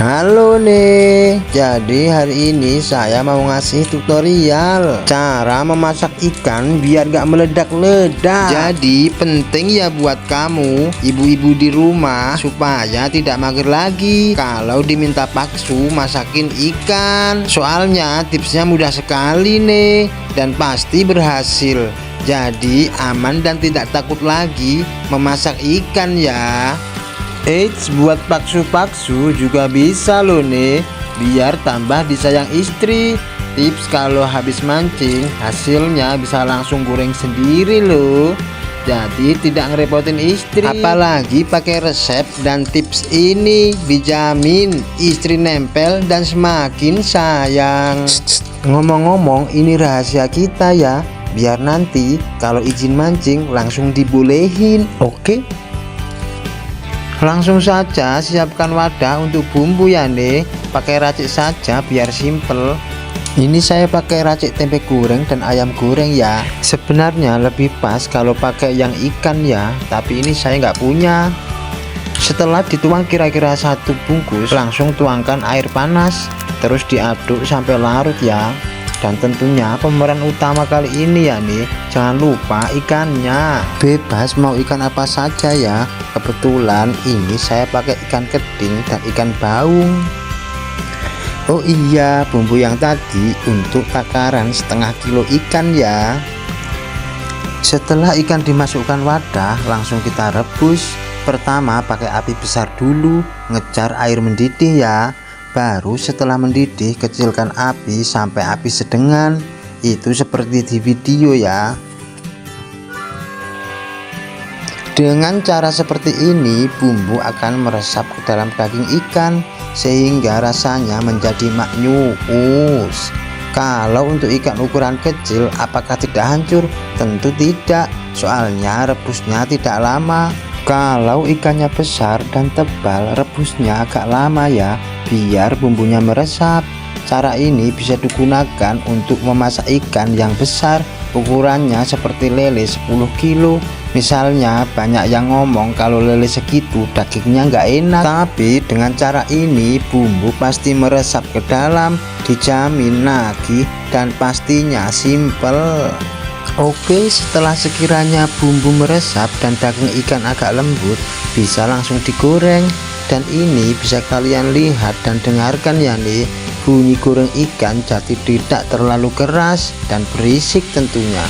Halo nih, jadi hari ini saya mau ngasih tutorial cara memasak ikan biar gak meledak-ledak. Jadi penting ya buat kamu ibu-ibu di rumah supaya tidak mager lagi kalau diminta paksu masakin ikan. Soalnya tipsnya mudah sekali nih dan pasti berhasil. Jadi aman dan tidak takut lagi memasak ikan ya. Eits, buat paksu-paksu juga bisa loh nih, biar tambah disayang istri. Tips kalau habis mancing hasilnya bisa langsung goreng sendiri loh, jadi tidak ngerepotin istri. Apalagi pakai resep dan tips ini dijamin istri nempel dan semakin sayang. Ngomong-ngomong, ini rahasia kita ya, biar nanti kalau izin mancing langsung dibolehin. Oke? Langsung saja siapkan wadah untuk bumbu ya nih. Pakai racik saja biar simple. Ini saya pakai racik tempe goreng dan ayam goreng ya. Sebenarnya lebih pas kalau pakai yang ikan ya, tapi ini saya nggak punya. Setelah dituang kira-kira 1 bungkus, langsung tuangkan air panas, terus diaduk sampai larut ya. Dan tentunya pemeran utama kali ini ya nih, jangan lupa ikannya. Bebas mau ikan apa saja ya. Kebetulan ini saya pakai ikan keding dan ikan baung. Oh iya, bumbu yang tadi untuk takaran setengah kilo ikan ya. Setelah ikan dimasukkan wadah, langsung kita rebus. Pertama pakai api besar dulu, ngejar air mendidih ya. Baru setelah mendidih kecilkan api sampai api sedengan. Itu seperti di video ya. Dengan cara seperti ini bumbu akan meresap ke dalam daging ikan sehingga rasanya menjadi maknyus. Kalau untuk ikan ukuran kecil apakah tidak hancur? Tentu tidak, soalnya rebusnya tidak lama. Kalau ikannya besar dan tebal, rebusnya agak lama ya, biar bumbunya meresap. Cara ini bisa digunakan untuk memasak ikan yang besar, ukurannya seperti lele 10 kilo. Misalnya banyak yang ngomong kalau lele segitu dagingnya nggak enak, tapi dengan cara ini bumbu pasti meresap ke dalam, dijamin nagih dan pastinya simple. Oke, setelah sekiranya bumbu meresap dan daging ikan agak lembut, bisa langsung digoreng. Dan ini bisa kalian lihat dan dengarkan ya nih, bunyi goreng ikan jadi tidak terlalu keras dan berisik tentunya.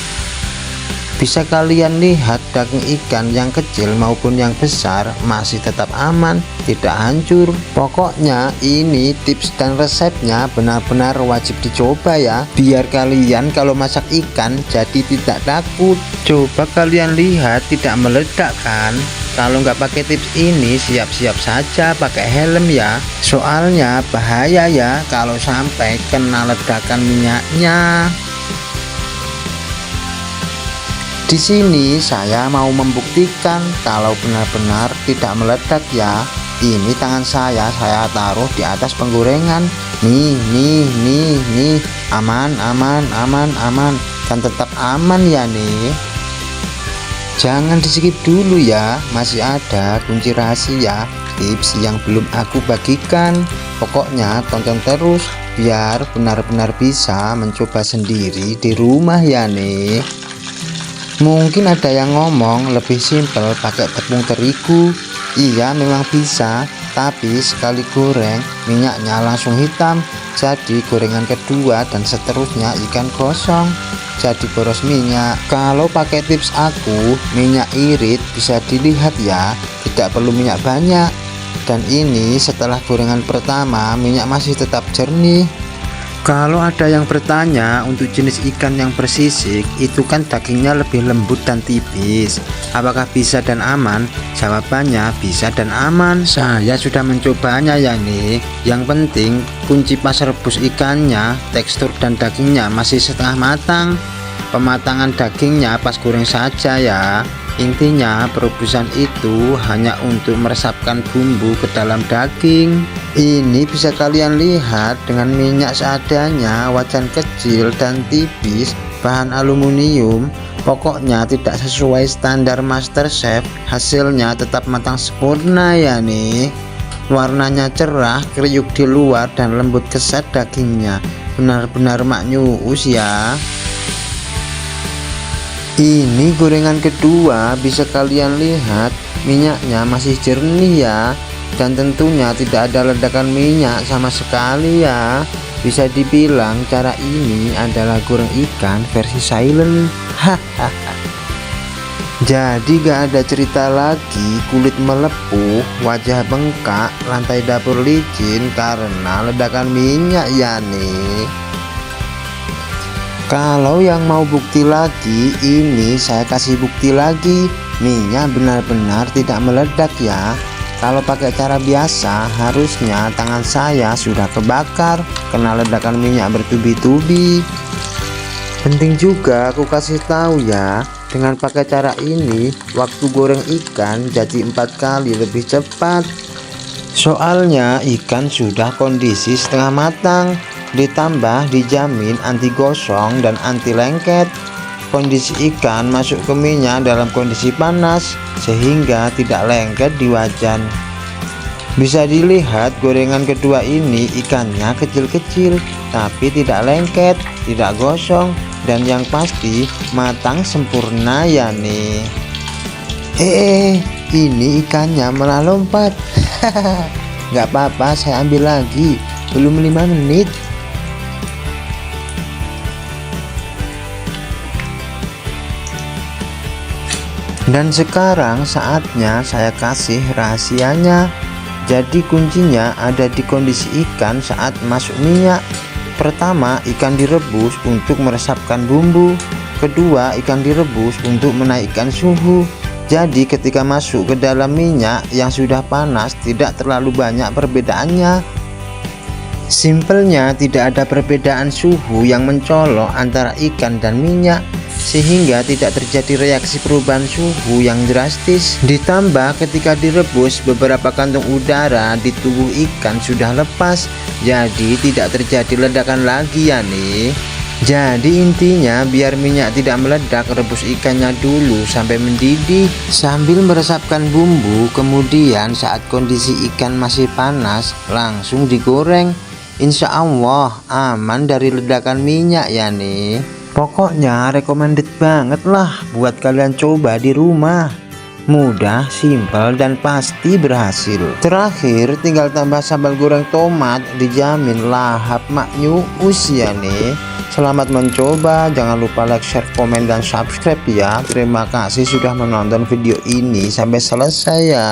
Bisa kalian lihat daging ikan yang kecil maupun yang besar masih tetap aman, tidak hancur. Pokoknya ini tips dan resepnya benar-benar wajib dicoba ya, biar kalian kalau masak ikan jadi tidak takut. Coba kalian lihat, tidak meledak kan? Kalau nggak pakai tips ini siap-siap saja pakai helm ya, soalnya bahaya ya kalau sampai kena ledakan minyaknya. Di sini saya mau membuktikan kalau benar-benar tidak meledak ya. Ini tangan saya taruh di atas penggorengan. Nih, aman, dan tetap aman ya nih. Jangan di skip dulu ya, masih ada kunci rahasia tips yang belum aku bagikan. Pokoknya tonton terus biar benar-benar bisa mencoba sendiri di rumah ya nih. Mungkin ada yang ngomong lebih simpel pakai tepung terigu. Iya memang bisa, tapi sekali goreng minyaknya langsung hitam. Jadi gorengan kedua dan seterusnya ikan gosong, jadi boros minyak. Kalau pakai tips aku, minyak irit bisa dilihat ya, tidak perlu minyak banyak. Dan ini setelah gorengan pertama minyak masih tetap jernih. Kalau ada yang bertanya untuk jenis ikan yang bersisik, itu kan dagingnya lebih lembut dan tipis. Apakah bisa dan aman? Jawabannya bisa dan aman. Saya sudah mencobanya ya nih. Yang penting kunci pas rebus ikannya, tekstur dan dagingnya masih setengah matang. Pematangan dagingnya pas goreng saja ya. Intinya perebusan itu hanya untuk meresapkan bumbu ke dalam daging. Ini bisa kalian lihat dengan minyak seadanya, wajan kecil dan tipis, bahan aluminium. Pokoknya tidak sesuai standar master chef, hasilnya tetap matang sempurna ya nih. Warnanya cerah, kriuk di luar dan lembut kesat dagingnya. Benar-benar maknyus ya. Ini gorengan kedua, bisa kalian lihat minyaknya masih jernih ya, dan tentunya tidak ada ledakan minyak sama sekali ya. Bisa dibilang cara ini adalah goreng ikan versi silent. Hahaha. Jadi gak ada cerita lagi kulit melepuh, wajah bengkak, lantai dapur licin karena ledakan minyak ya nih. Kalau yang mau bukti lagi, ini saya kasih bukti lagi, minyak benar-benar tidak meledak ya. Kalau pakai cara biasa, harusnya tangan saya sudah kebakar kena ledakan minyak bertubi-tubi. Penting juga aku kasih tahu ya, dengan pakai cara ini, waktu goreng ikan jadi 4 kali lebih cepat. Soalnya ikan sudah kondisi setengah matang, ditambah dijamin anti gosong dan anti lengket. Kondisi ikan masuk ke minyak dalam kondisi panas sehingga tidak lengket di wajan. Bisa dilihat gorengan kedua ini ikannya kecil-kecil tapi tidak lengket, tidak gosong, dan yang pasti matang sempurna ya nih. Ini ikannya malah lompat. Nggak apa-apa, saya ambil lagi, belum 5 menit. Dan sekarang saatnya saya kasih rahasianya. Jadi kuncinya ada di kondisi ikan saat masuk minyak. Pertama, ikan direbus untuk meresapkan bumbu. Kedua, ikan direbus untuk menaikkan suhu. Jadi ketika masuk ke dalam minyak yang sudah panas, tidak terlalu banyak perbedaannya. Simpelnya tidak ada perbedaan suhu yang mencolok antara ikan dan minyak, sehingga tidak terjadi reaksi perubahan suhu yang drastis. Ditambah ketika direbus, beberapa kantung udara di tubuh ikan sudah lepas, jadi tidak terjadi ledakan lagi ya nih. Jadi intinya biar minyak tidak meledak, rebus ikannya dulu sampai mendidih sambil meresapkan bumbu. Kemudian saat kondisi ikan masih panas, langsung digoreng. Insya Allah aman dari ledakan minyak ya nih. Pokoknya recommended banget lah buat kalian coba di rumah. Mudah, simpel, dan pasti berhasil. Terakhir tinggal tambah sambal goreng tomat, dijamin lahap maknyus ya nih. Selamat mencoba, jangan lupa like, share, komen, dan subscribe ya. Terima kasih sudah menonton video ini sampai selesai ya.